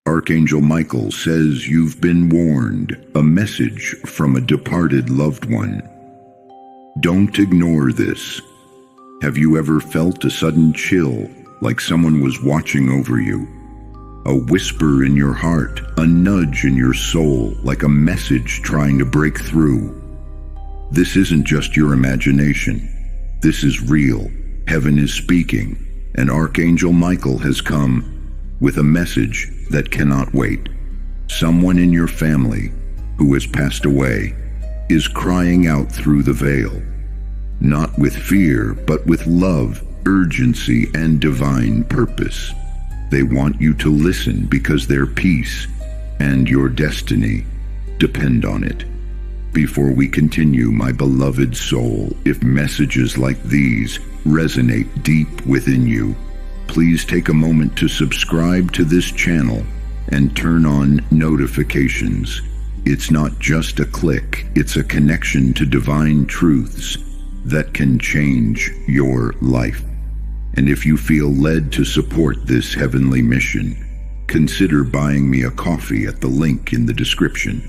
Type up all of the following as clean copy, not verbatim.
Archangel Michael says you've been warned, a message from a departed loved one. Don't ignore this. Have you ever felt a sudden chill, like someone was watching over you? A whisper in your heart, a nudge in your soul, like a message trying to break through. This isn't just your imagination. This is real. Heaven is speaking, and Archangel Michael has come with a message that cannot wait. Someone in your family who has passed away is crying out through the veil, not with fear, but with love, urgency, and divine purpose. They want you to listen because their peace and your destiny depend on it. Before we continue, my beloved soul, if messages like these resonate deep within you, please take a moment to subscribe to this channel and turn on notifications. It's not just a click, it's a connection to divine truths that can change your life. And if you feel led to support this heavenly mission, consider buying me a coffee at the link in the description.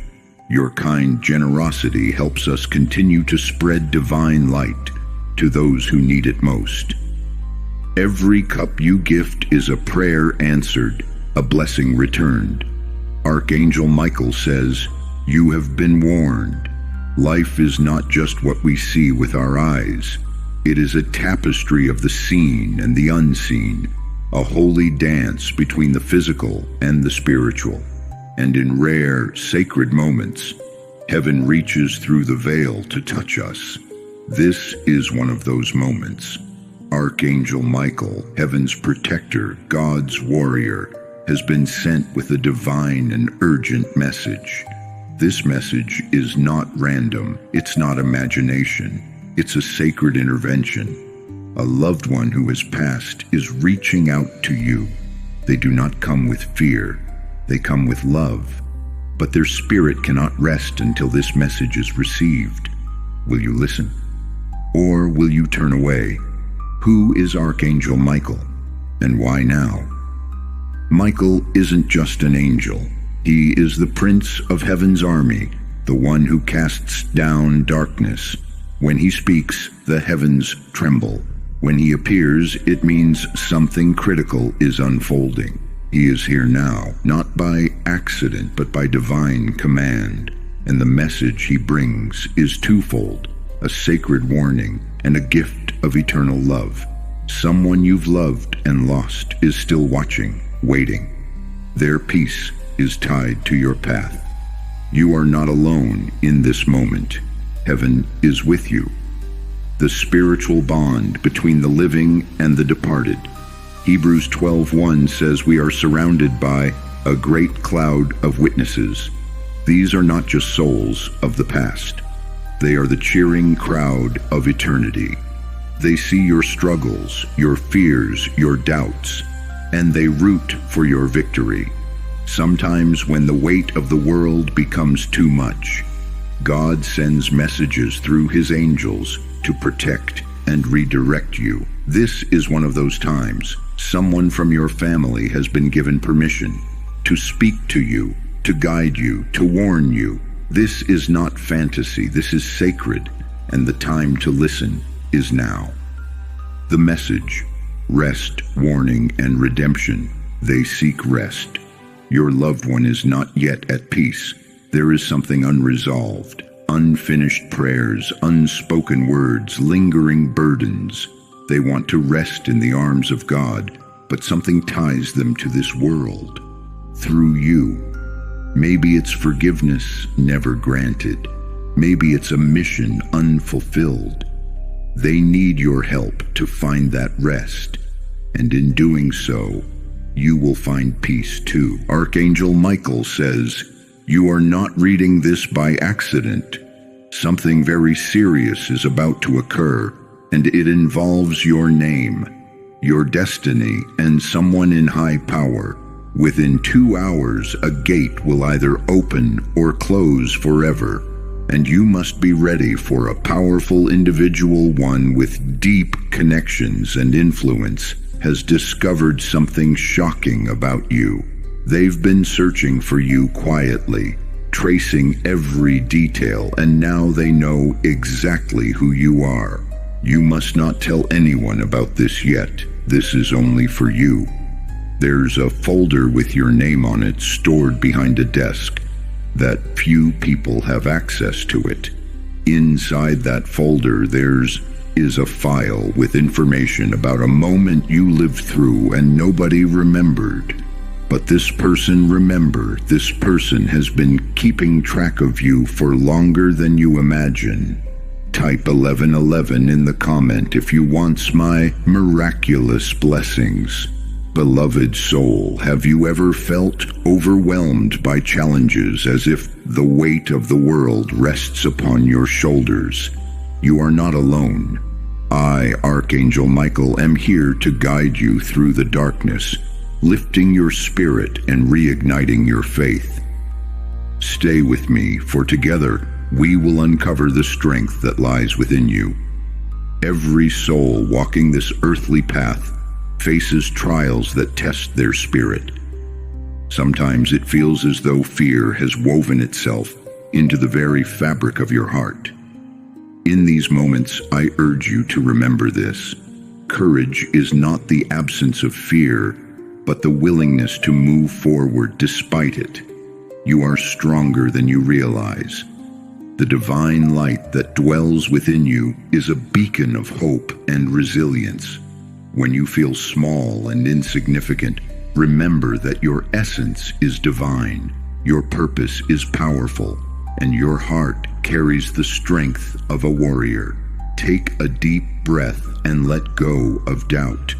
Your kind generosity helps us continue to spread divine light to those who need it most. Every cup you gift is a prayer answered, a blessing returned. Archangel Michael says, you have been warned. Life is not just what we see with our eyes. It is a tapestry of the seen and the unseen, a holy dance between the physical and the spiritual. And in rare, sacred moments, heaven reaches through the veil to touch us. This is one of those moments. Archangel Michael, heaven's protector, God's warrior, has been sent with a divine and urgent message. This message is not random, it's not imagination, it's a sacred intervention. A loved one who has passed is reaching out to you. They do not come with fear, they come with love. But their spirit cannot rest until this message is received. Will you listen? Or will you turn away? Who is Archangel Michael, and why now? Michael isn't just an angel. He is the prince of heaven's army, the one who casts down darkness. When he speaks, the heavens tremble. When he appears, it means something critical is unfolding. He is here now, not by accident, but by divine command. And the message he brings is twofold, a sacred warning and a gift of eternal love. Someone you've loved and lost is still watching, waiting. Their peace is tied to your path. You are not alone in this moment. Heaven is with you. The spiritual bond between the living and the departed. Hebrews 12:1 says we are surrounded by a great cloud of witnesses. These are not just souls of the past. They are the cheering crowd of eternity. They see your struggles, your fears, your doubts, and they root for your victory. Sometimes when the weight of the world becomes too much, God sends messages through his angels to protect and redirect you. This is one of those times. Someone from your family has been given permission to speak to you, to guide you, to warn you. This is not fantasy, this is sacred, and the time to listen is now. The message: rest, warning, and redemption. They seek rest. Your loved one is not yet at peace. There is something unresolved, unfinished prayers, unspoken words, lingering burdens. They want to rest in the arms of God, but something ties them to this world. Through you. Maybe it's forgiveness never granted. Maybe it's a mission unfulfilled. They need your help to find that rest, and in doing so, you will find peace too. Archangel Michael says, you are not reading this by accident. Something very serious is about to occur, and it involves your name, your destiny, and someone in high power. Within 2 hours, a gate will either open or close forever, and you must be ready for a powerful individual. One with deep connections and influence has discovered something shocking about you. They've been searching for you quietly, tracing every detail, and now they know exactly who you are. You must not tell anyone about this yet. This is only for you. There's a folder with your name on it stored behind a desk that few people have access to it. Inside that folder is a file with information about a moment you lived through and nobody remembered. But this person has been keeping track of you for longer than you imagine. Type 1111 in the comment if you want my miraculous blessings. Beloved soul, have you ever felt overwhelmed by challenges as if the weight of the world rests upon your shoulders? You are not alone. I, Archangel Michael, am here to guide you through the darkness, lifting your spirit and reigniting your faith. Stay with me, for together we will uncover the strength that lies within you. Every soul walking this earthly path faces trials that test their spirit. Sometimes it feels as though fear has woven itself into the very fabric of your heart. In these moments, I urge you to remember this. Courage is not the absence of fear, but the willingness to move forward despite it. You are stronger than you realize. The divine light that dwells within you is a beacon of hope and resilience. When you feel small and insignificant, remember that your essence is divine, your purpose is powerful, and your heart carries the strength of a warrior. Take a deep breath and let go of doubt.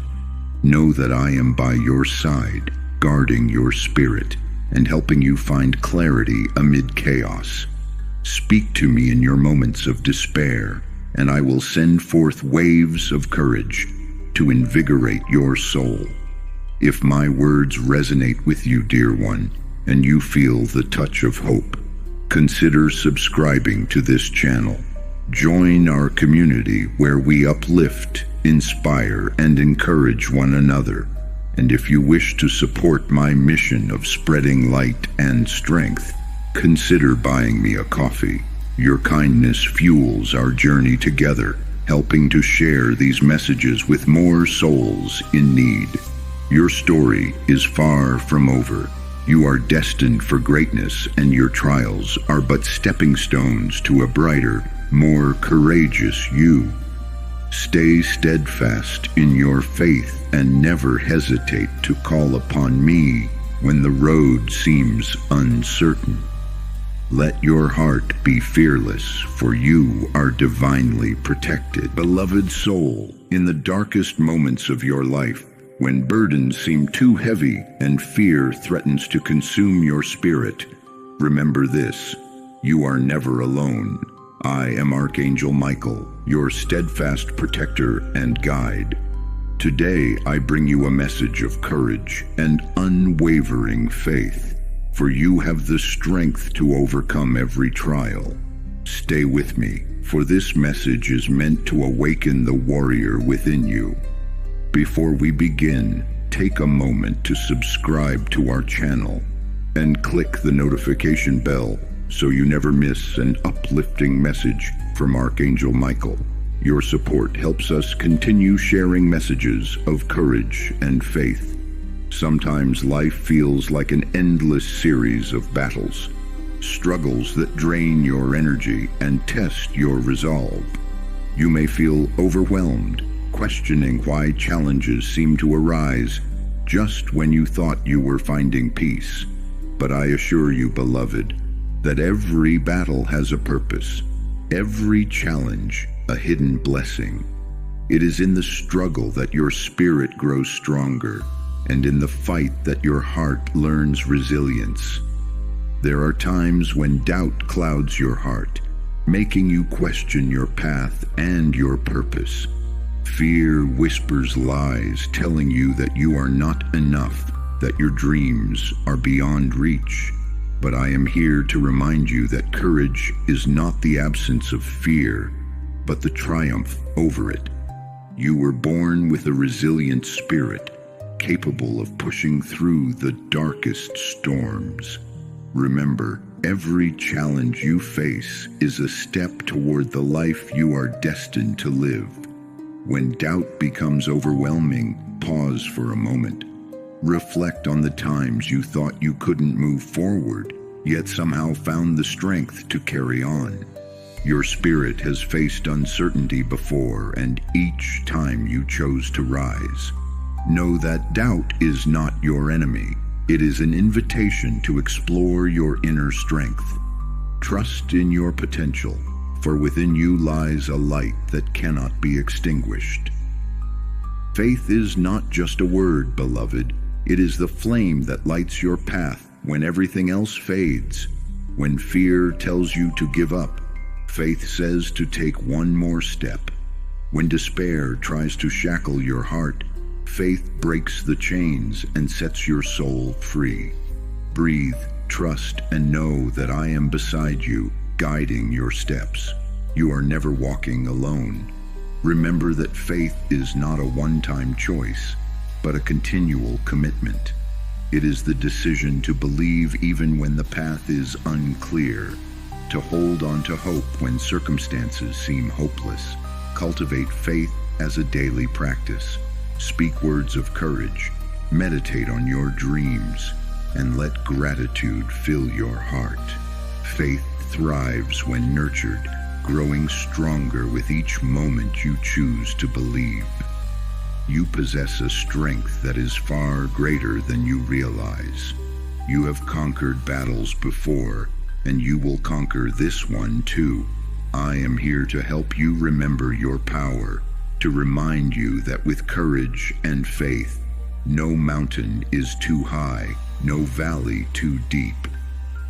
Know that I am by your side, guarding your spirit and helping you find clarity amid chaos. Speak to me in your moments of despair, and I will send forth waves of courage to invigorate your soul. If my words resonate with you, dear one, and you feel the touch of hope, consider subscribing to this channel. Join our community where we uplift, inspire, and encourage one another. And if you wish to support my mission of spreading light and strength, consider buying me a coffee. Your kindness fuels our journey together, helping to share these messages with more souls in need. Your story is far from over. You are destined for greatness, and your trials are but stepping stones to a brighter, more courageous you. Stay steadfast in your faith and never hesitate to call upon me when the road seems uncertain. Let your heart be fearless, for you are divinely protected. Beloved soul, in the darkest moments of your life, when burdens seem too heavy and fear threatens to consume your spirit, remember this: you are never alone. I am Archangel Michael, your steadfast protector and guide. Today I bring you a message of courage and unwavering faith, for you have the strength to overcome every trial. Stay with me, for this message is meant to awaken the warrior within you. Before we begin, take a moment to subscribe to our channel and click the notification bell so you never miss an uplifting message from Archangel Michael. Your support helps us continue sharing messages of courage and faith. Sometimes life feels like an endless series of battles, struggles that drain your energy and test your resolve. You may feel overwhelmed, questioning why challenges seem to arise just when you thought you were finding peace. But I assure you, beloved, that every battle has a purpose, every challenge a hidden blessing. It is in the struggle that your spirit grows stronger, and in the fight that your heart learns resilience. There are times when doubt clouds your heart, making you question your path and your purpose. Fear whispers lies, telling you that you are not enough, that your dreams are beyond reach. But I am here to remind you that courage is not the absence of fear, but the triumph over it. You were born with a resilient spirit, capable of pushing through the darkest storms. Remember, every challenge you face is a step toward the life you are destined to live. When doubt becomes overwhelming, pause for a moment. Reflect on the times you thought you couldn't move forward, yet somehow found the strength to carry on. Your spirit has faced uncertainty before, and each time you chose to rise. Know that doubt is not your enemy. It is an invitation to explore your inner strength. Trust in your potential, for within you lies a light that cannot be extinguished. Faith is not just a word, beloved. It is the flame that lights your path when everything else fades. When fear tells you to give up, faith says to take one more step. When despair tries to shackle your heart, faith breaks the chains and sets your soul free. Breathe, trust, and know that I am beside you, guiding your steps. You are never walking alone. Remember that faith is not a one-time choice, but a continual commitment. It is the decision to believe even when the path is unclear, to hold on to hope when circumstances seem hopeless. Cultivate faith as a daily practice. Speak words of courage, meditate on your dreams, and let gratitude fill your heart. Faith thrives when nurtured, growing stronger with each moment you choose to believe. You possess a strength that is far greater than you realize. You have conquered battles before, and you will conquer this one too. I am here to help you remember your power, to remind you that with courage and faith, no mountain is too high, no valley too deep.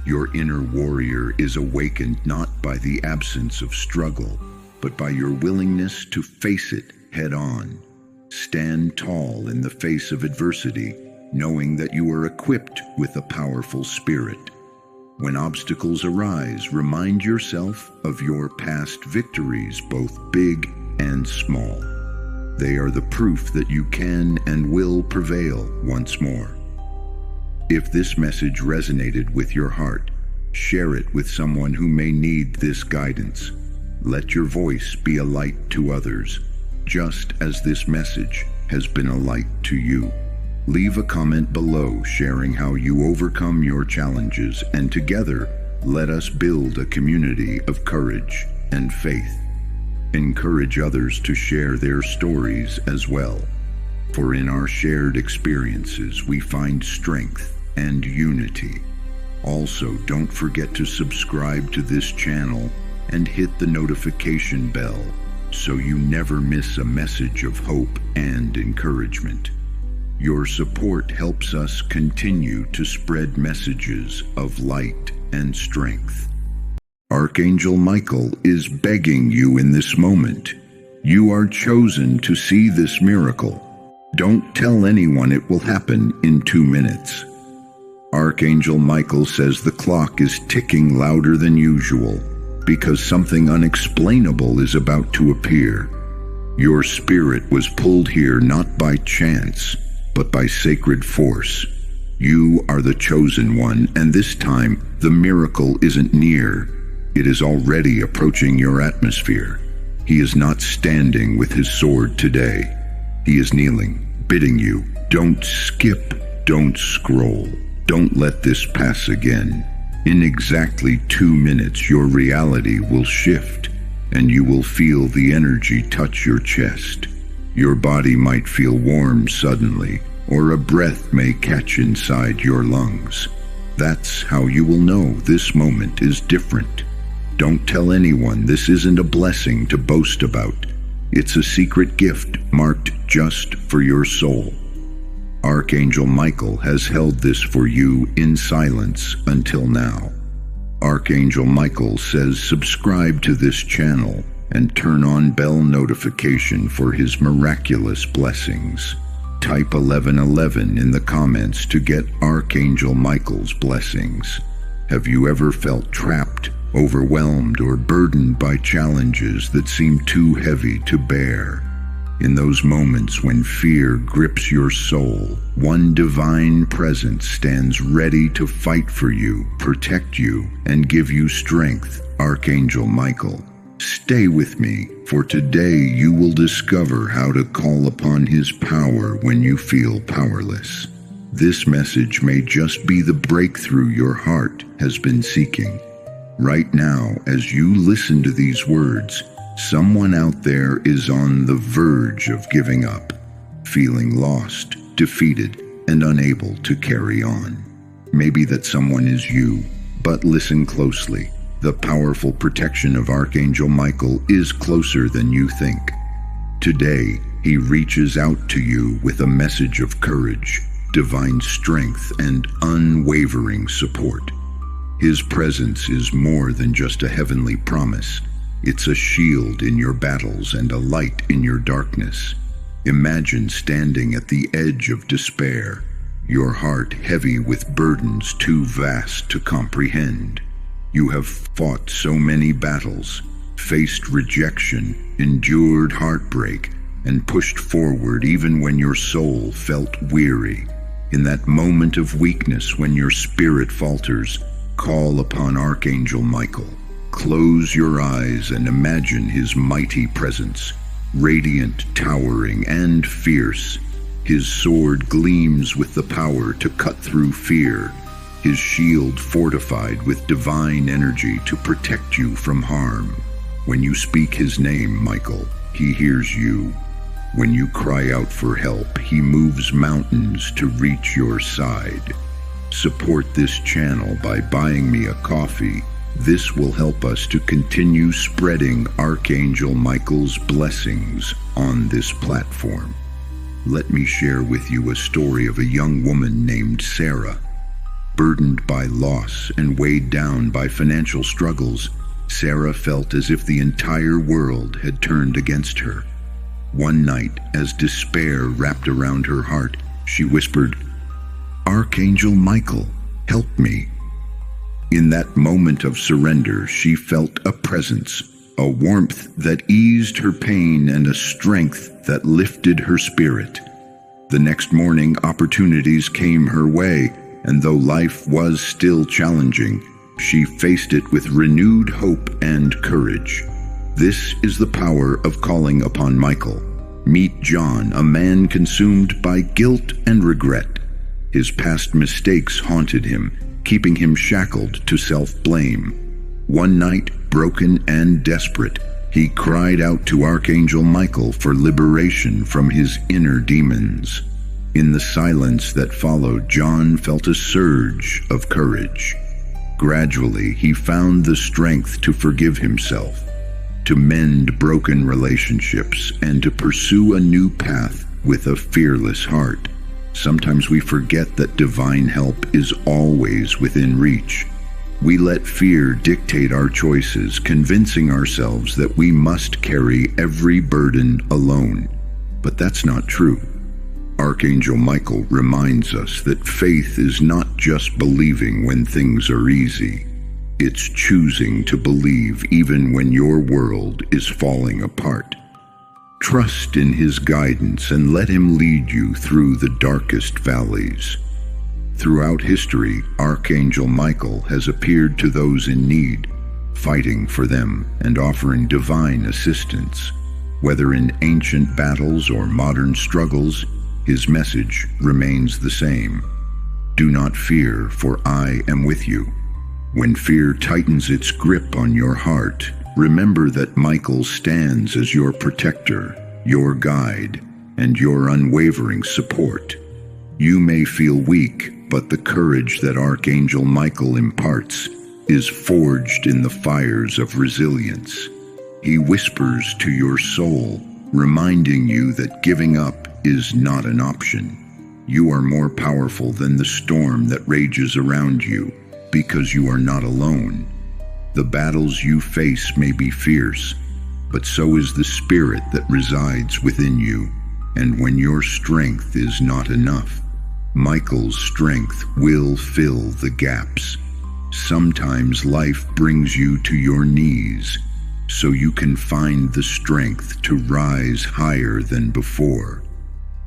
Your inner warrior is awakened not by the absence of struggle, but by your willingness to face it head on. Stand tall in the face of adversity, knowing that you are equipped with a powerful spirit. When obstacles arise, remind yourself of your past victories, both big and small. They are the proof that you can and will prevail once more. If this message resonated with your heart, share it with someone who may need this guidance. Let your voice be a light to others, just as this message has been a light to you. Leave a comment below sharing how you overcome your challenges, and together, let us build a community of courage and faith. Encourage others to share their stories as well, for in our shared experiences we find strength and unity. Also, don't forget to subscribe to this channel and hit the notification bell so you never miss a message of hope and encouragement. Your support helps us continue to spread messages of light and strength. Archangel Michael is begging you in this moment. You are chosen to see this miracle. Don't tell anyone it will happen in 2 minutes. Archangel Michael says the clock is ticking louder than usual because something unexplainable is about to appear. Your spirit was pulled here not by chance, but by sacred force. You are the chosen one, and this time the miracle isn't near. It is already approaching your atmosphere. He is not standing with his sword today. He is kneeling, bidding you, don't skip, don't scroll. Don't let this pass again. In exactly 2 minutes, your reality will shift, and you will feel the energy touch your chest. Your body might feel warm suddenly, or a breath may catch inside your lungs. That's how you will know this moment is different. Don't tell anyone this isn't a blessing to boast about. It's a secret gift marked just for your soul. Archangel Michael has held this for you in silence until now. Archangel Michael says subscribe to this channel and turn on bell notification for his miraculous blessings. Type 1111 in the comments to get Archangel Michael's blessings. Have you ever felt trapped, overwhelmed, or burdened by challenges that seem too heavy to bear? In those moments when fear grips your soul, one divine presence stands ready to fight for you, protect you, and give you strength. Archangel Michael, stay with me, for today you will discover how to call upon his power when you feel powerless. This message may just be the breakthrough your heart has been seeking. Right now, as you listen to these words, someone out there is on the verge of giving up, feeling lost, defeated, and unable to carry on. Maybe that someone is you, but listen closely. The powerful protection of Archangel Michael is closer than you think. Today, he reaches out to you with a message of courage, divine strength, and unwavering support. His presence is more than just a heavenly promise. It's a shield in your battles and a light in your darkness. Imagine standing at the edge of despair, your heart heavy with burdens too vast to comprehend. You have fought so many battles, faced rejection, endured heartbreak, and pushed forward even when your soul felt weary. In that moment of weakness when your spirit falters, call upon Archangel Michael. Close your eyes and imagine his mighty presence, radiant, towering, and fierce. His sword gleams with the power to cut through fear, his shield fortified with divine energy to protect you from harm. When you speak his name, Michael, he hears you. When you cry out for help, he moves mountains to reach your side. Support this channel by buying me a coffee. This will help us to continue spreading Archangel Michael's blessings on this platform. Let me share with you a story of a young woman named Sarah. Burdened by loss and weighed down by financial struggles, Sarah felt as if the entire world had turned against her. One night, as despair wrapped around her heart, she whispered, "Archangel Michael, help me." In that moment of surrender, she felt a presence, a warmth that eased her pain and a strength that lifted her spirit. The next morning, opportunities came her way, and though life was still challenging, she faced it with renewed hope and courage. This is the power of calling upon Michael. Meet John, a man consumed by guilt and regret. His past mistakes haunted him, keeping him shackled to self-blame. One night, broken and desperate, he cried out to Archangel Michael for liberation from his inner demons. In the silence that followed, John felt a surge of courage. Gradually, he found the strength to forgive himself, to mend broken relationships, and to pursue a new path with a fearless heart. Sometimes we forget that divine help is always within reach. We let fear dictate our choices, convincing ourselves that we must carry every burden alone. But that's not true. Archangel Michael reminds us that faith is not just believing when things are easy. It's choosing to believe even when your world is falling apart. Trust in his guidance and let him lead you through the darkest valleys. Throughout history, Archangel Michael has appeared to those in need, fighting for them and offering divine assistance. Whether in ancient battles or modern struggles, his message remains the same. Do not fear, for I am with you. When fear tightens its grip on your heart, remember that Michael stands as your protector, your guide, and your unwavering support. You may feel weak, but the courage that Archangel Michael imparts is forged in the fires of resilience. He whispers to your soul, reminding you that giving up is not an option. You are more powerful than the storm that rages around you, because you are not alone. The battles you face may be fierce, but so is the spirit that resides within you. And when your strength is not enough, Michael's strength will fill the gaps. Sometimes life brings you to your knees, so you can find the strength to rise higher than before.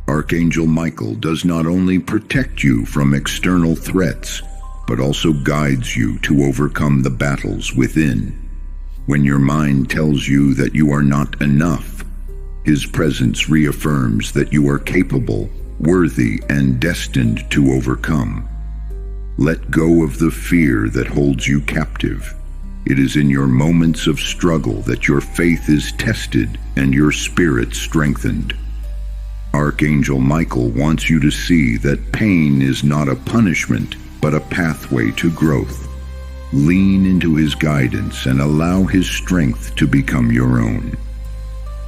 Archangel Michael does not only protect you from external threats, but also guides you to overcome the battles within. When your mind tells you that you are not enough, his presence reaffirms that you are capable, worthy, and destined to overcome. Let go of the fear that holds you captive. It is in your moments of struggle that your faith is tested and your spirit strengthened. Archangel Michael wants you to see that pain is not a punishment, but a pathway to growth. Lean into his guidance and allow his strength to become your own.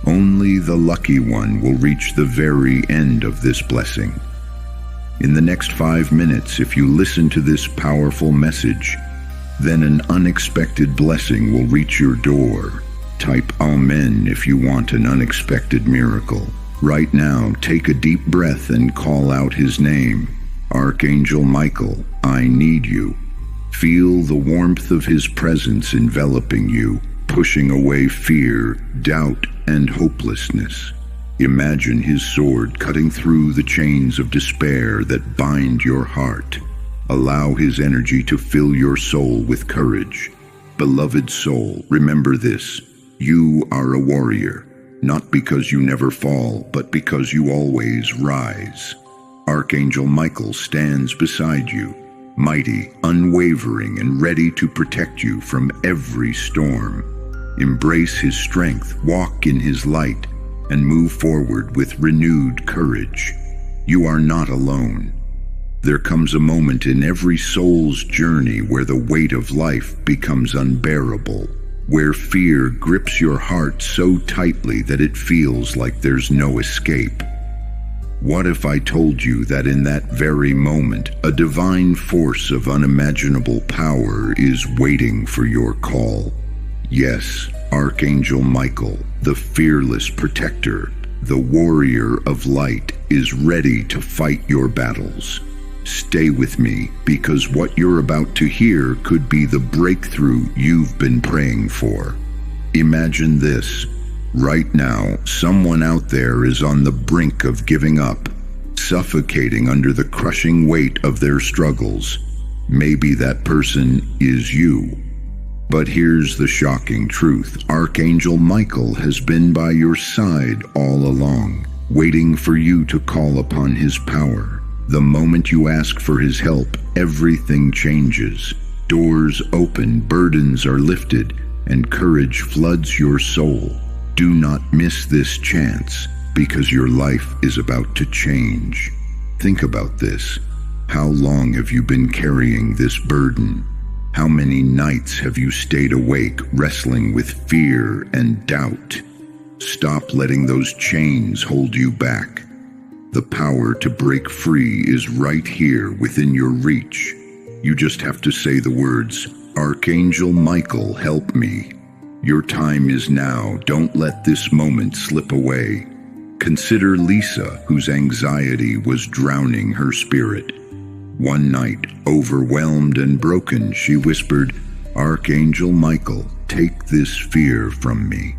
Only the lucky one will reach the very end of this blessing. In the next 5 minutes, if you listen to this powerful message, then an unexpected blessing will reach your door. Type Amen if you want an unexpected miracle. Right now, take a deep breath and call out his name. Archangel Michael, I need you. Feel the warmth of his presence enveloping you, pushing away fear, doubt, and hopelessness. Imagine his sword cutting through the chains of despair that bind your heart. Allow his energy to fill your soul with courage. Beloved soul, remember this: you are a warrior, not because you never fall, but because you always rise. Archangel Michael stands beside you, mighty, unwavering, and ready to protect you from every storm. Embrace his strength, walk in his light, and move forward with renewed courage. You are not alone. There comes a moment in every soul's journey where the weight of life becomes unbearable, where fear grips your heart so tightly that it feels like there's no escape. What if I told you that in that very moment, a divine force of unimaginable power is waiting for your call? Yes, Archangel Michael, the fearless protector, the warrior of light, is ready to fight your battles. Stay with me, because what you're about to hear could be the breakthrough you've been praying for. Imagine this. Right now, someone out there is on the brink of giving up, suffocating under the crushing weight of their struggles. Maybe that person is you. But here's the shocking truth. Archangel Michael has been by your side all along, waiting for you to call upon his power. The moment you ask for his help, everything changes. Doors open, burdens are lifted, and courage floods your soul. Do not miss this chance, because your life is about to change. Think about this. How long have you been carrying this burden? How many nights have you stayed awake, wrestling with fear and doubt? Stop letting those chains hold you back. The power to break free is right here within your reach. You just have to say the words, Archangel Michael, help me. Your time is now. Don't let this moment slip away. Consider Lisa, whose anxiety was drowning her spirit. One night, overwhelmed and broken, she whispered, Archangel Michael, take this fear from me.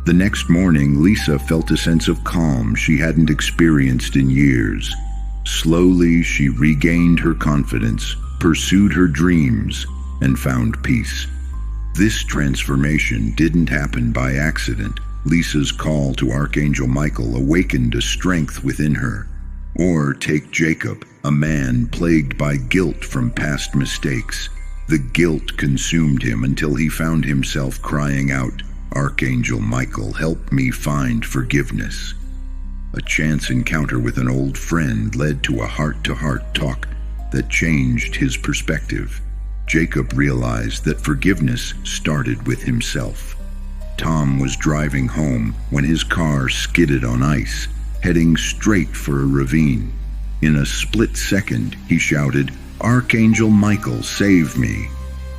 The next morning, Lisa felt a sense of calm she hadn't experienced in years. Slowly, she regained her confidence, pursued her dreams, and found peace. This transformation didn't happen by accident. Lisa's call to Archangel Michael awakened a strength within her. Or take Jacob, a man plagued by guilt from past mistakes. The guilt consumed him until he found himself crying out, Archangel Michael, help me find forgiveness. A chance encounter with an old friend led to a heart-to-heart talk that changed his perspective. Jacob realized that forgiveness started with himself. Tom was driving home when his car skidded on ice, heading straight for a ravine. In a split second, he shouted, Archangel Michael, save me.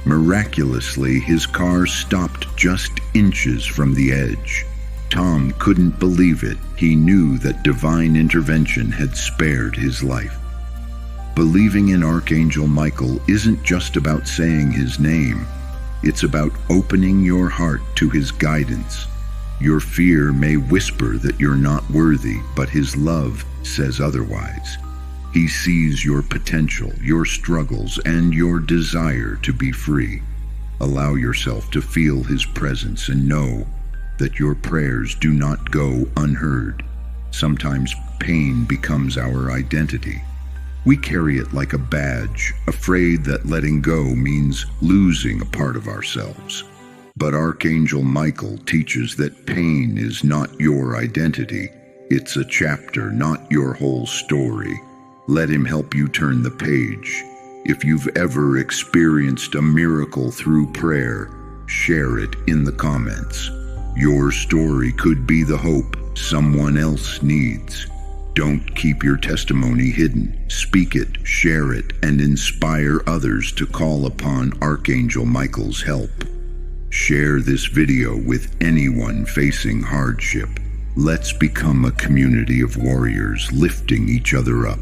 Miraculously, his car stopped just inches from the edge. Tom couldn't believe it. He knew that divine intervention had spared his life. Believing in Archangel Michael isn't just about saying his name. It's about opening your heart to His guidance. Your fear may whisper that you're not worthy, but His love says otherwise. He sees your potential, your struggles, and your desire to be free. Allow yourself to feel His presence and know that your prayers do not go unheard. Sometimes pain becomes our identity. We carry it like a badge, afraid that letting go means losing a part of ourselves. But Archangel Michael teaches that pain is not your identity. It's a chapter, not your whole story. Let Him help you turn the page. If you've ever experienced a miracle through prayer, share it in the comments. Your story could be the hope someone else needs. Don't keep your testimony hidden. Speak it, share it, and inspire others to call upon Archangel Michael's help. Share this video with anyone facing hardship. Let's become a community of warriors, lifting each other up.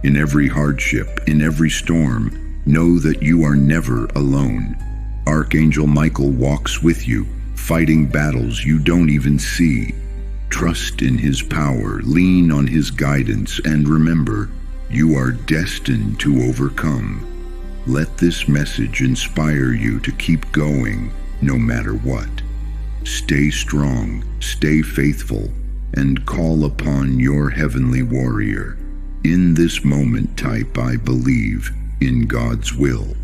In every hardship, in every storm, know that you are never alone. Archangel Michael walks with you, fighting battles you don't even see. Trust in His power, lean on His guidance, and remember, you are destined to overcome. Let this message inspire you to keep going, no matter what. Stay strong, stay faithful, and call upon your heavenly warrior. In this moment, type, "I believe in God's will."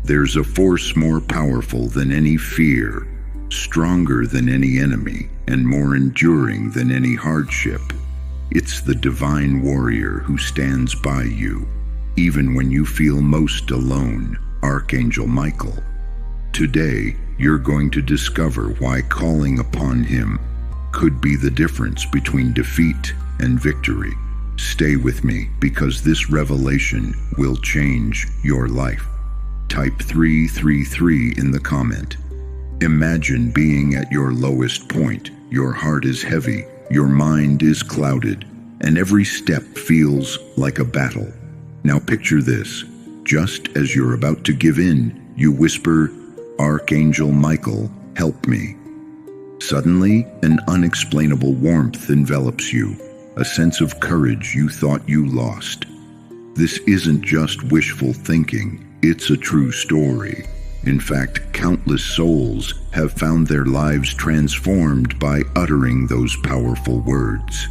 There's a force more powerful than any fear, stronger than any enemy, and more enduring than any hardship. It's the divine warrior who stands by you, even when you feel most alone, Archangel Michael. Today, you're going to discover why calling upon him could be the difference between defeat and victory. Stay with me, because this revelation will change your life. Type 333 in the comment. Imagine being at your lowest point. Your heart is heavy, your mind is clouded, and every step feels like a battle. Now picture this. Just as you're about to give in, you whisper, "Archangel Michael, help me." Suddenly, an unexplainable warmth envelops you, a sense of courage you thought you lost. This isn't just wishful thinking, it's a true story. In fact, countless souls have found their lives transformed by uttering those powerful words.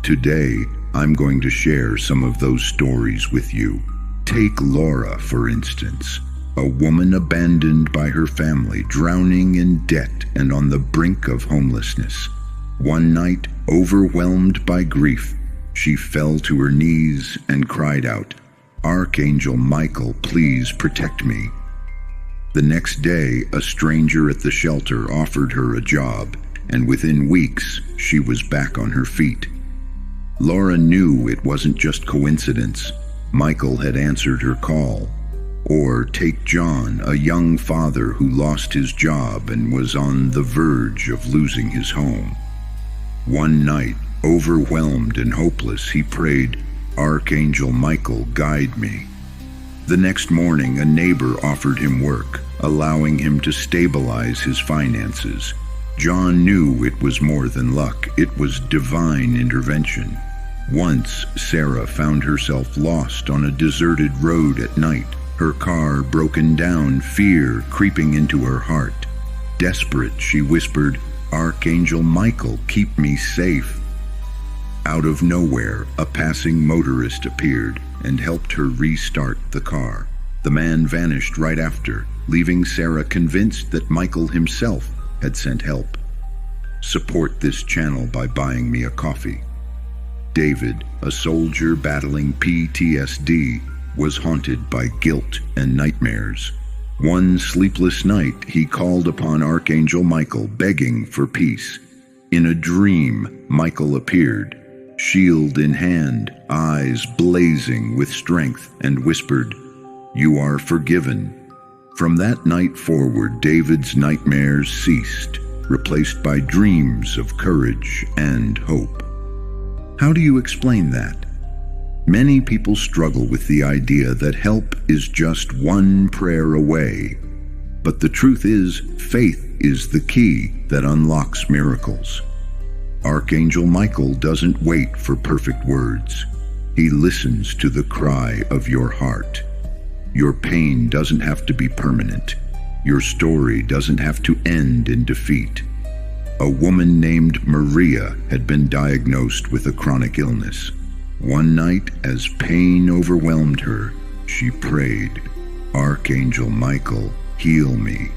Today, I'm going to share some of those stories with you. Take Laura, for instance, a woman abandoned by her family, drowning in debt and on the brink of homelessness. One night, overwhelmed by grief, she fell to her knees and cried out, "Archangel Michael, please protect me." The next day, a stranger at the shelter offered her a job, and within weeks, she was back on her feet. Laura knew it wasn't just coincidence. Michael had answered her call. Or take John, a young father who lost his job and was on the verge of losing his home. One night, overwhelmed and hopeless, he prayed, "Archangel Michael, guide me." The next morning, a neighbor offered him work, allowing him to stabilize his finances. John knew it was more than luck, it was divine intervention. Once, Sarah found herself lost on a deserted road at night, her car broken down, fear creeping into her heart. Desperate, she whispered, "Archangel Michael, keep me safe." Out of nowhere, a passing motorist appeared and helped her restart the car. The man vanished right after, leaving Sarah convinced that Michael himself had sent help. Support this channel by buying me a coffee. David, a soldier battling PTSD, was haunted by guilt and nightmares. One sleepless night, he called upon Archangel Michael, begging for peace. In a dream, Michael appeared, shield in hand, eyes blazing with strength, and whispered, "You are forgiven." From that night forward, David's nightmares ceased, replaced by dreams of courage and hope. How do you explain that? Many people struggle with the idea that help is just one prayer away. But the truth is, faith is the key that unlocks miracles. Archangel Michael doesn't wait for perfect words. He listens to the cry of your heart. Your pain doesn't have to be permanent. Your story doesn't have to end in defeat. A woman named Maria had been diagnosed with a chronic illness. One night, as pain overwhelmed her, she prayed, "Archangel Michael, heal me."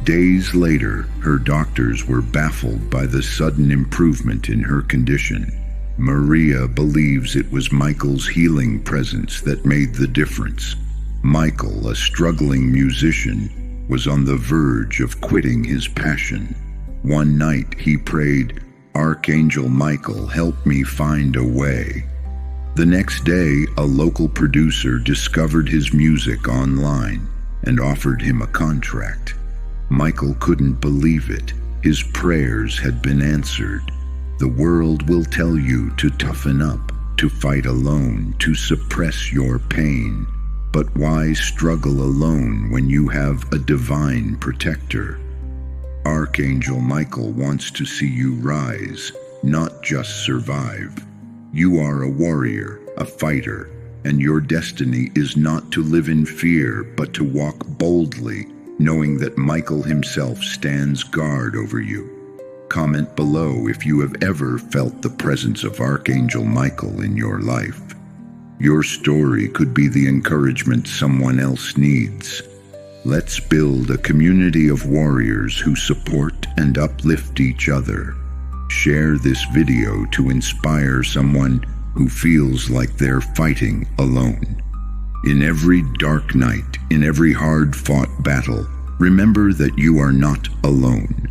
Days later, her doctors were baffled by the sudden improvement in her condition. Maria believes it was Michael's healing presence that made the difference. Michael, a struggling musician, was on the verge of quitting his passion. One night he prayed, "Archangel Michael, help me find a way." The next day, a local producer discovered his music online and offered him a contract. Michael couldn't believe it. His prayers had been answered. The world will tell you to toughen up, to fight alone, to suppress your pain. But why struggle alone when you have a divine protector? Archangel Michael wants to see you rise, not just survive. You are a warrior, a fighter, and your destiny is not to live in fear, but to walk boldly, knowing that Michael himself stands guard over you. Comment below if you have ever felt the presence of Archangel Michael in your life. Your story could be the encouragement someone else needs. Let's build a community of warriors who support and uplift each other. Share this video to inspire someone who feels like they're fighting alone. In every dark night, in every hard-fought battle, remember that you are not alone.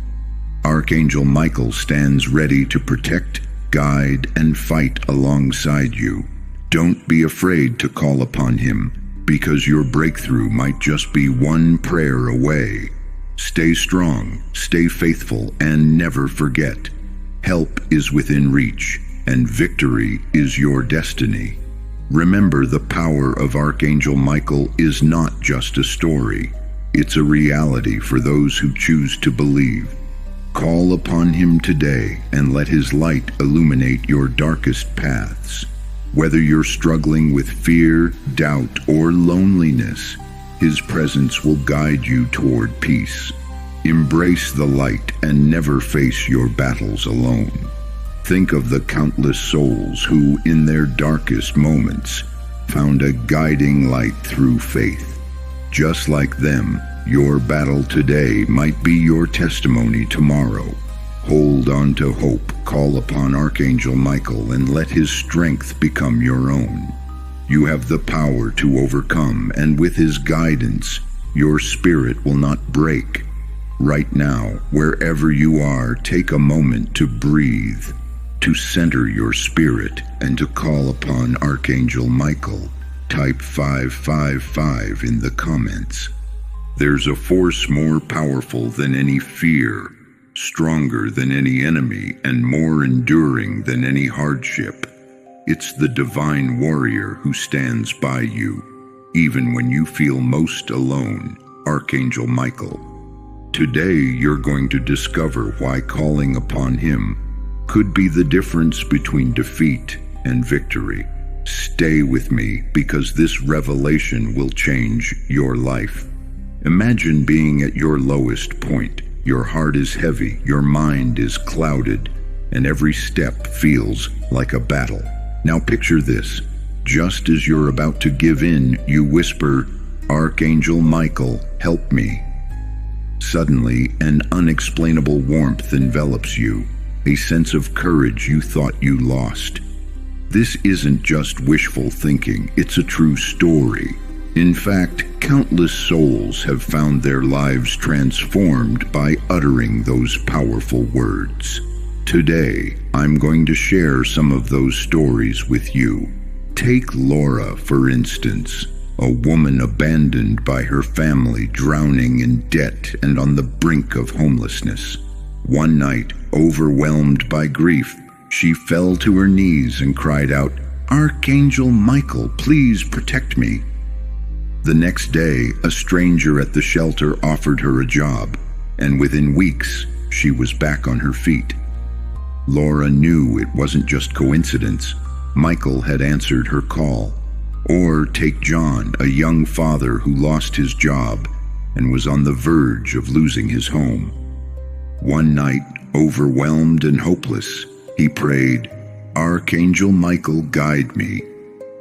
Archangel Michael stands ready to protect, guide, and fight alongside you. Don't be afraid to call upon him, because your breakthrough might just be one prayer away. Stay strong, stay faithful, and never forget, help is within reach, and victory is your destiny. Remember, the power of Archangel Michael is not just a story. It's a reality for those who choose to believe. Call upon him today and let his light illuminate your darkest paths. Whether you're struggling with fear, doubt, or loneliness, his presence will guide you toward peace. Embrace the light and never face your battles alone. Think of the countless souls who, in their darkest moments, found a guiding light through faith. Just like them, your battle today might be your testimony tomorrow. Hold on to hope, call upon Archangel Michael, and let his strength become your own. You have the power to overcome, and with his guidance, your spirit will not break. Right now, wherever you are, take a moment to breathe, to center your spirit, and to call upon Archangel Michael. Type 555 in the comments. There's a force more powerful than any fear, stronger than any enemy, and more enduring than any hardship. It's the divine warrior who stands by you, even when you feel most alone, Archangel Michael. Today, you're going to discover why calling upon him could be the difference between defeat and victory. Stay with me, because this revelation will change your life. Imagine being at your lowest point. Your heart is heavy, your mind is clouded, and every step feels like a battle. Now picture this. Just as you're about to give in, you whisper, "Archangel Michael, help me." Suddenly, an unexplainable warmth envelops you, a sense of courage you thought you lost. This isn't just wishful thinking, it's a true story. In fact, countless souls have found their lives transformed by uttering those powerful words. Today, I'm going to share some of those stories with you. Take Laura, for instance, a woman abandoned by her family, drowning in debt and on the brink of homelessness. One night, overwhelmed by grief, she fell to her knees and cried out, "Archangel Michael, please protect me." The next day, a stranger at the shelter offered her a job, and within weeks, she was back on her feet. Laura knew it wasn't just coincidence. Michael had answered her call. Or take John, a young father who lost his job and was on the verge of losing his home. One night, overwhelmed and hopeless, he prayed, "Archangel Michael, guide me."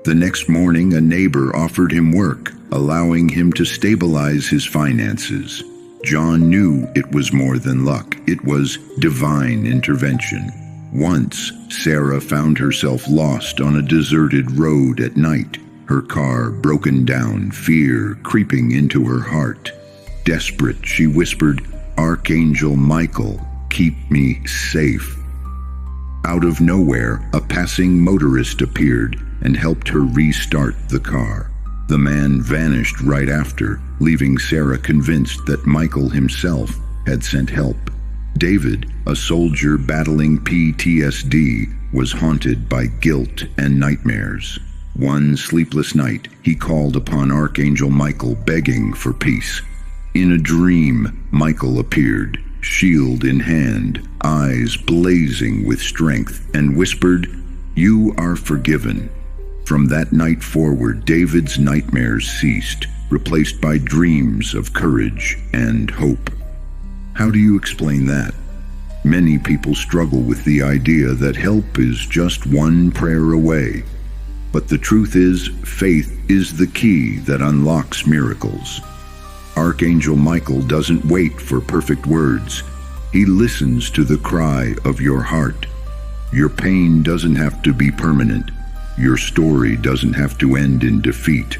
The next morning, a neighbor offered him work, allowing him to stabilize his finances. John knew it was more than luck. It was divine intervention. Once, Sarah found herself lost on a deserted road at night, her car broken down, fear creeping into her heart. Desperate, she whispered, "Archangel Michael, keep me safe." Out of nowhere, a passing motorist appeared and helped her restart the car. The man vanished right after, leaving Sarah convinced that Michael himself had sent help. David, a soldier battling PTSD, was haunted by guilt and nightmares. One sleepless night, he called upon Archangel Michael, begging for peace. In a dream, Michael appeared, shield in hand, eyes blazing with strength, and whispered, "You are forgiven." From that night forward, David's nightmares ceased, replaced by dreams of courage and hope. How do you explain that? Many people struggle with the idea that help is just one prayer away. But the truth is, faith is the key that unlocks miracles. Archangel Michael doesn't wait for perfect words. He listens to the cry of your heart. Your pain doesn't have to be permanent. Your story doesn't have to end in defeat.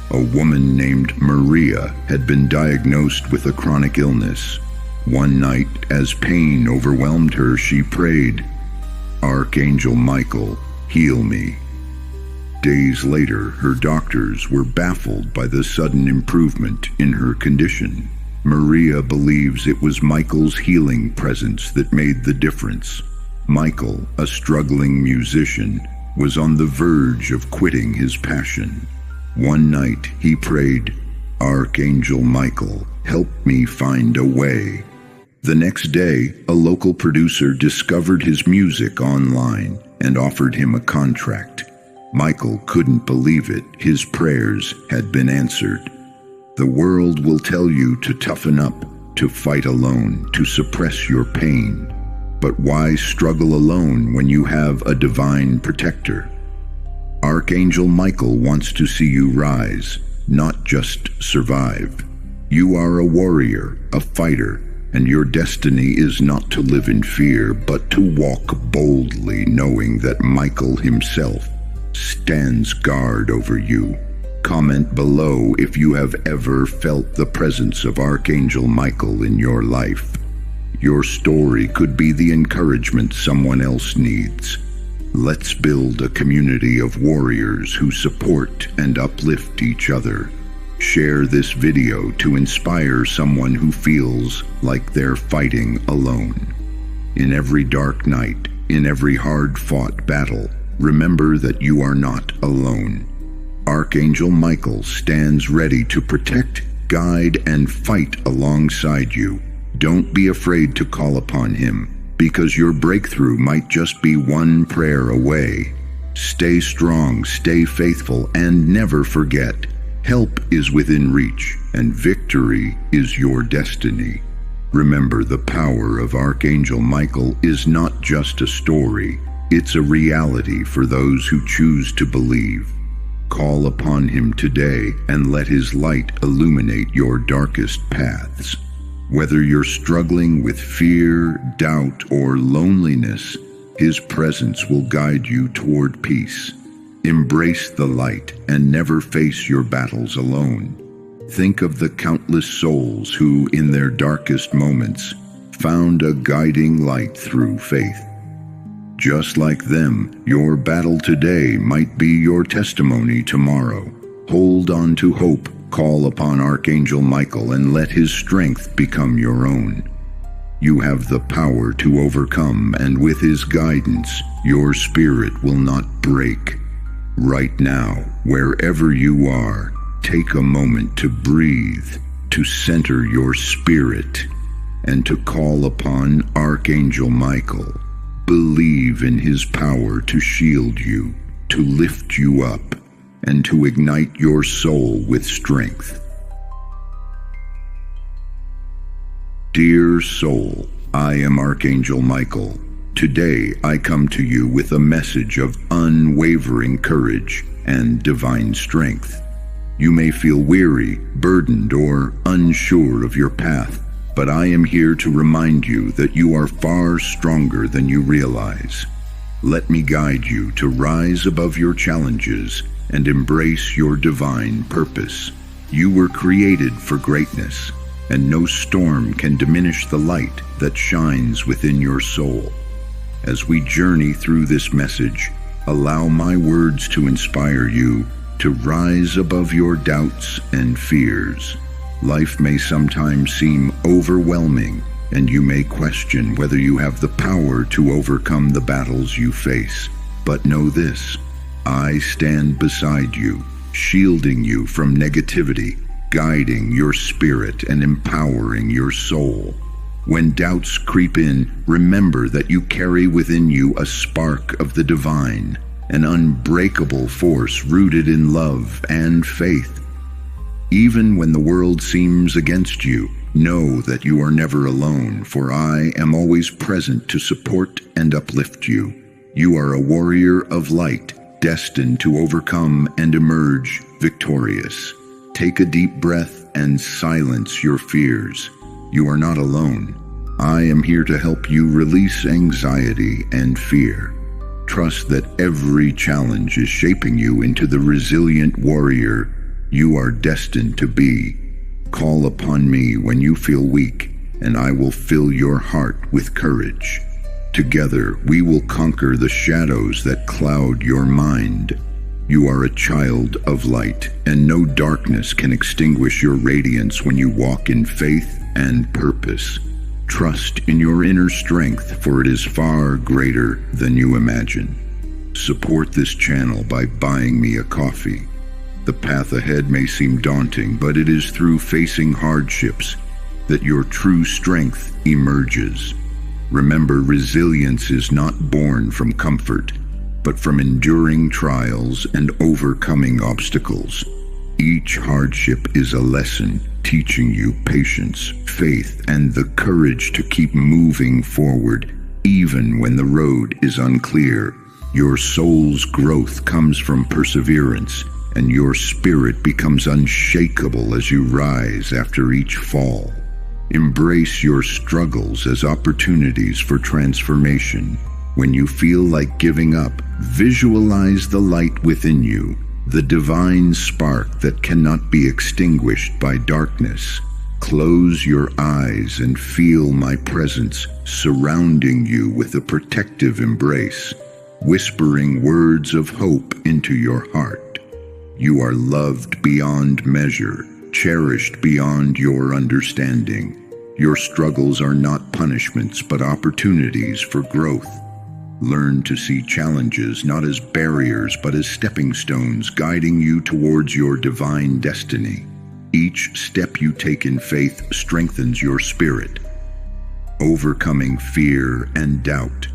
A woman named Maria had been diagnosed with a chronic illness. One night, as pain overwhelmed her, she prayed, "Archangel Michael, heal me." Days later, her doctors were baffled by the sudden improvement in her condition. Maria believes it was Michael's healing presence that made the difference. Michael, a struggling musician, was on the verge of quitting his passion. One night, he prayed, "Archangel Michael, help me find a way." The next day, a local producer discovered his music online and offered him a contract. Michael couldn't believe it. His prayers had been answered. The world will tell you to toughen up, to fight alone, to suppress your pain. But why struggle alone when you have a divine protector? Archangel Michael wants to see you rise, not just survive. You are a warrior, a fighter, and your destiny is not to live in fear, but to walk boldly, knowing that Michael himself stands guard over you. Comment below if you have ever felt the presence of Archangel Michael in your life. Your story could be the encouragement someone else needs. Let's build a community of warriors who support and uplift each other. Share this video to inspire someone who feels like they're fighting alone. In every dark night, in every hard-fought battle, remember that you are not alone. Archangel Michael stands ready to protect, guide, and fight alongside you. Don't be afraid to call upon him, because your breakthrough might just be one prayer away. Stay strong, stay faithful, and never forget, help is within reach, and victory is your destiny. Remember, the power of Archangel Michael is not just a story. It's a reality for those who choose to believe. Call upon him today and let his light illuminate your darkest paths. Whether you're struggling with fear, doubt, or loneliness, his presence will guide you toward peace. Embrace the light and never face your battles alone. Think of the countless souls who, in their darkest moments, found a guiding light through faith. Just like them, your battle today might be your testimony tomorrow. Hold on to hope, call upon Archangel Michael, and let his strength become your own. You have the power to overcome, and with his guidance, your spirit will not break. Right now, wherever you are, Take a moment to breathe, to center your spirit, and to call upon Archangel Michael. Believe in his power to shield you, to lift you up, and to ignite your soul with strength. Dear soul, I am Archangel Michael. Today I come to you with a message of unwavering courage and divine strength. You may feel weary, burdened, or unsure of your path, but I am here to remind you that you are far stronger than you realize. Let me guide you to rise above your challenges and embrace your divine purpose. You were created for greatness, and no storm can diminish the light that shines within your soul. As we journey through this message, allow my words to inspire you to rise above your doubts and fears. Life may sometimes seem overwhelming, and you may question whether you have the power to overcome the battles you face. But know this: I stand beside you, shielding you from negativity, guiding your spirit and empowering your soul. When doubts creep in, remember that you carry within you a spark of the divine, an unbreakable force rooted in love and faith. Even when the world seems against you, know that you are never alone, for I am always present to support and uplift you. You are a warrior of light, destined to overcome and emerge victorious. Take a deep breath and silence your fears. You are not alone. I am here to help you release anxiety and fear. Trust that every challenge is shaping you into the resilient warrior you are destined to be. Call upon me when you feel weak, and I will fill your heart with courage. Together, we will conquer the shadows that cloud your mind. You are a child of light, and no darkness can extinguish your radiance when you walk in faith and purpose. Trust in your inner strength, for it is far greater than you imagine. Support this channel by buying me a coffee. The path ahead may seem daunting, but it is through facing hardships that your true strength emerges. Remember, resilience is not born from comfort, but from enduring trials and overcoming obstacles. Each hardship is a lesson, teaching you patience, faith, and the courage to keep moving forward, even when the road is unclear. Your soul's growth comes from perseverance, and your spirit becomes unshakable as you rise after each fall. Embrace your struggles as opportunities for transformation. When you feel like giving up, visualize the light within you, the divine spark that cannot be extinguished by darkness. Close your eyes and feel my presence surrounding you with a protective embrace, whispering words of hope into your heart. You are loved beyond measure, cherished beyond your understanding. Your struggles are not punishments, but opportunities for growth. Learn to see challenges not as barriers, but as stepping stones guiding you towards your divine destiny. Each step you take in faith strengthens your spirit, overcoming fear and doubt.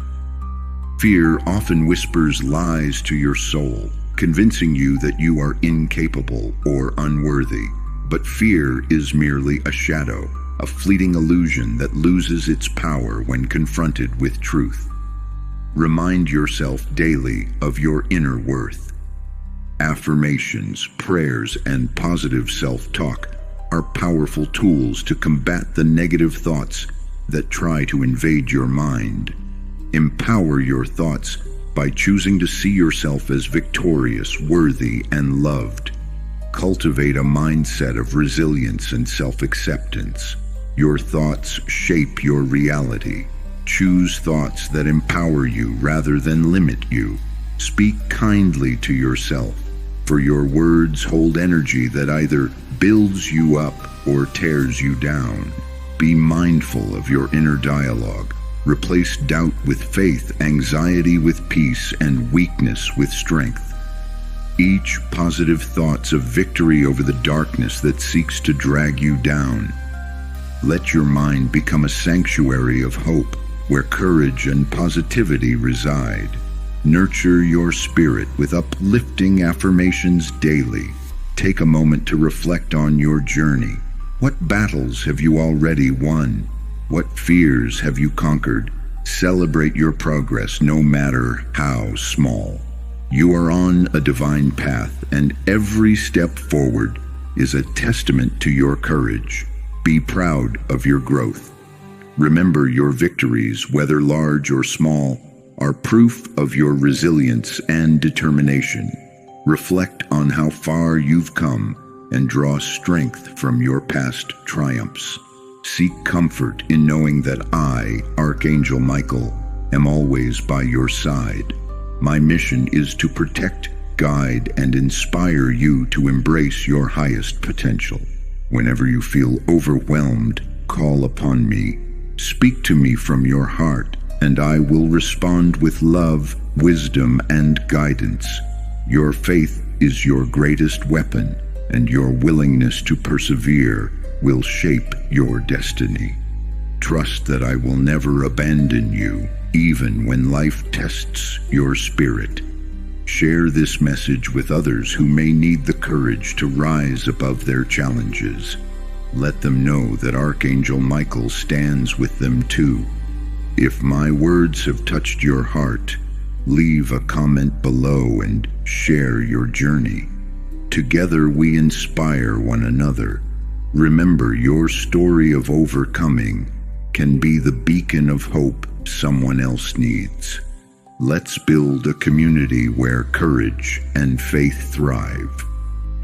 Fear often whispers lies to your soul, convincing you that you are incapable or unworthy. But fear is merely a shadow, a fleeting illusion that loses its power when confronted with truth. Remind yourself daily of your inner worth. Affirmations, prayers, and positive self-talk are powerful tools to combat the negative thoughts that try to invade your mind. Empower your thoughts by choosing to see yourself as victorious, worthy, and loved. Cultivate a mindset of resilience and self-acceptance. Your thoughts shape your reality. Choose thoughts that empower you rather than limit you. Speak kindly to yourself, for your words hold energy that either builds you up or tears you down. Be mindful of your inner dialogue. Replace doubt with faith, anxiety with peace, and weakness with strength. each positive thought's a victory over the darkness that seeks to drag you down. Let your mind become a sanctuary of hope, where courage and positivity reside. Nurture your spirit with uplifting affirmations daily. Take a moment to reflect on your journey. What battles have you already won? What fears have you conquered? Celebrate your progress, no matter how small. You are on a divine path, and every step forward is a testament to your courage. Be proud of your growth. Remember, your victories, whether large or small, are proof of your resilience and determination. Reflect on how far you've come and draw strength from your past triumphs. Seek comfort in knowing that I, Archangel Michael, am always by your side. My mission is to protect, guide, and inspire you to embrace your highest potential. Whenever you feel overwhelmed, call upon me. Speak to me from your heart, and I will respond with love, wisdom, and guidance. Your faith is your greatest weapon, and your willingness to persevere will shape your destiny. Trust that I will never abandon you, even when life tests your spirit. Share this message with others who may need the courage to rise above their challenges. Let them know that Archangel Michael stands with them too. If my words have touched your heart, leave a comment below and share your journey. Together we inspire one another. Remember, your story of overcoming can be the beacon of hope someone else needs. Let's build a community where courage and faith thrive.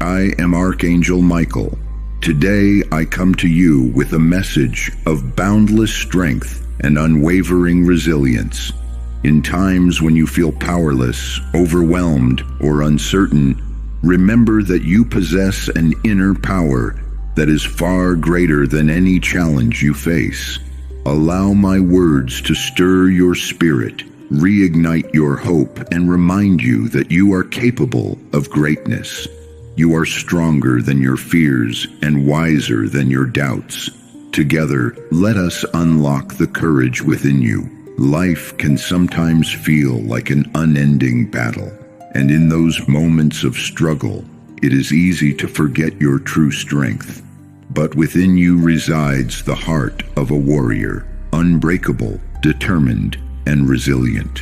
I am Archangel Michael. Today I come to you with a message of boundless strength and unwavering resilience. In times when you feel powerless, overwhelmed, or uncertain, remember that you possess an inner power that is far greater than any challenge you face. Allow my words to stir your spirit, reignite your hope, and remind you that you are capable of greatness. You are stronger than your fears and wiser than your doubts. Together, let us unlock the courage within you. Life can sometimes feel like an unending battle, and in those moments of struggle, it is easy to forget your true strength. But within you resides the heart of a warrior, unbreakable, determined, and resilient.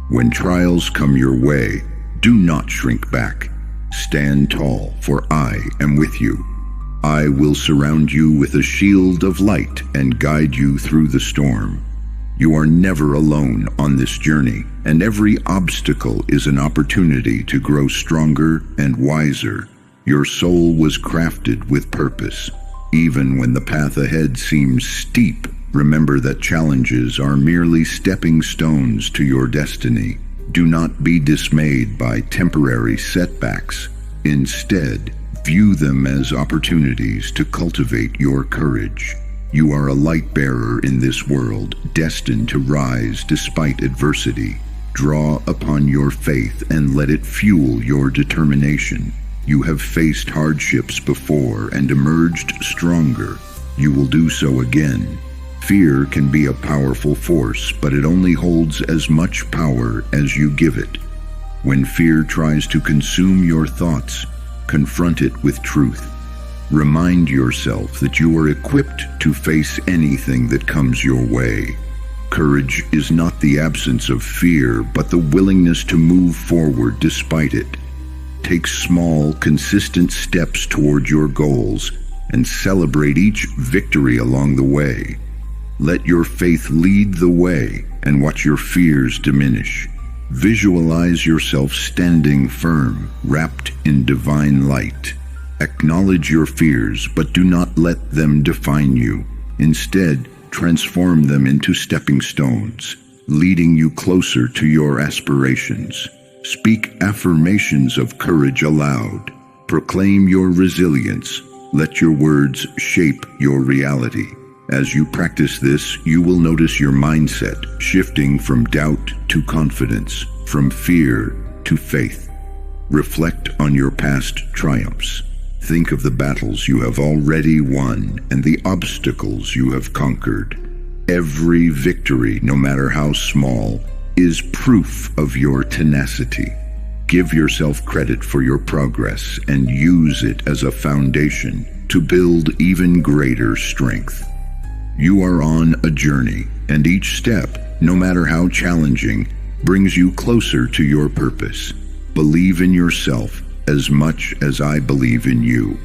When trials come your way, do not shrink back. Stand tall, for I am with you. I will surround you with a shield of light and guide you through the storm. You are never alone on this journey, and every obstacle is an opportunity to grow stronger and wiser. Your soul was crafted with purpose. Even when the path ahead seems steep, remember that challenges are merely stepping stones to your destiny. Do not be dismayed by temporary setbacks. Instead, view them as opportunities to cultivate your courage. You are a light bearer in this world, destined to rise despite adversity. Draw upon your faith and let it fuel your determination. You have faced hardships before and emerged stronger. You will do so again. Fear can be a powerful force, but it only holds as much power as you give it. When fear tries to consume your thoughts, confront it with truth. Remind yourself that you are equipped to face anything that comes your way. Courage is not the absence of fear, but the willingness to move forward despite it. Take small, consistent steps toward your goals and celebrate each victory along the way. Let your faith lead the way and watch your fears diminish. Visualize yourself standing firm, wrapped in divine light. Acknowledge your fears, but do not let them define you. Instead, transform them into stepping stones, leading you closer to your aspirations. Speak affirmations of courage aloud. Proclaim your resilience. Let your words shape your reality. As you practice this, you will notice your mindset shifting from doubt to confidence, from fear to faith. Reflect on your past triumphs. Think of the battles you have already won and the obstacles you have conquered. Every victory, no matter how small, is proof of your tenacity. Give yourself credit for your progress and use it as a foundation to build even greater strength. You are on a journey, and each step, no matter how challenging, brings you closer to your purpose. Believe in yourself as much as I believe in you.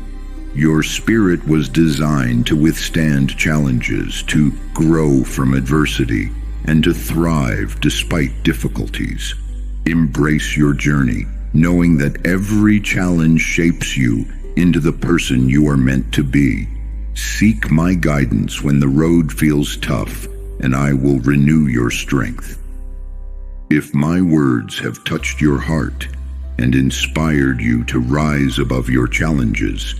Your spirit was designed to withstand challenges, to grow from adversity, and to thrive despite difficulties. Embrace your journey, knowing that every challenge shapes you into the person you are meant to be. Seek my guidance when the road feels tough, and I will renew your strength. If my words have touched your heart and inspired you to rise above your challenges,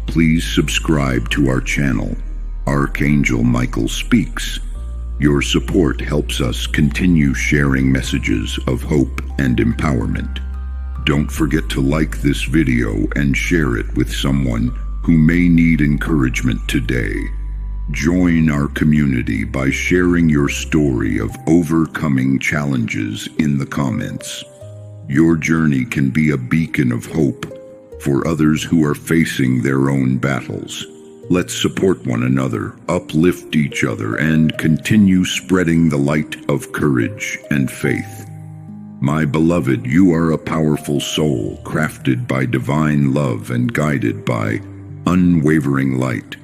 please subscribe to our channel, Archangel Michael Speaks. Your support helps us continue sharing messages of hope and empowerment. Don't forget to like this video and share it with someone who may need encouragement today. Join our community by sharing your story of overcoming challenges in the comments. Your journey can be a beacon of hope for others who are facing their own battles. Let's support one another, uplift each other, and continue spreading the light of courage and faith. My beloved, you are a powerful soul, crafted by divine love and guided by unwavering light.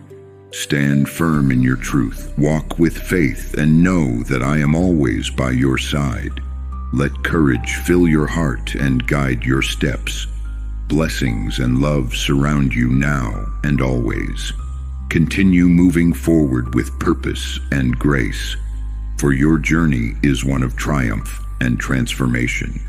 Stand firm in your truth, walk with faith, and know that I am always by your side. Let courage fill your heart and guide your steps. Blessings and love surround you now and always. Continue moving forward with purpose and grace, for your journey is one of triumph and transformation.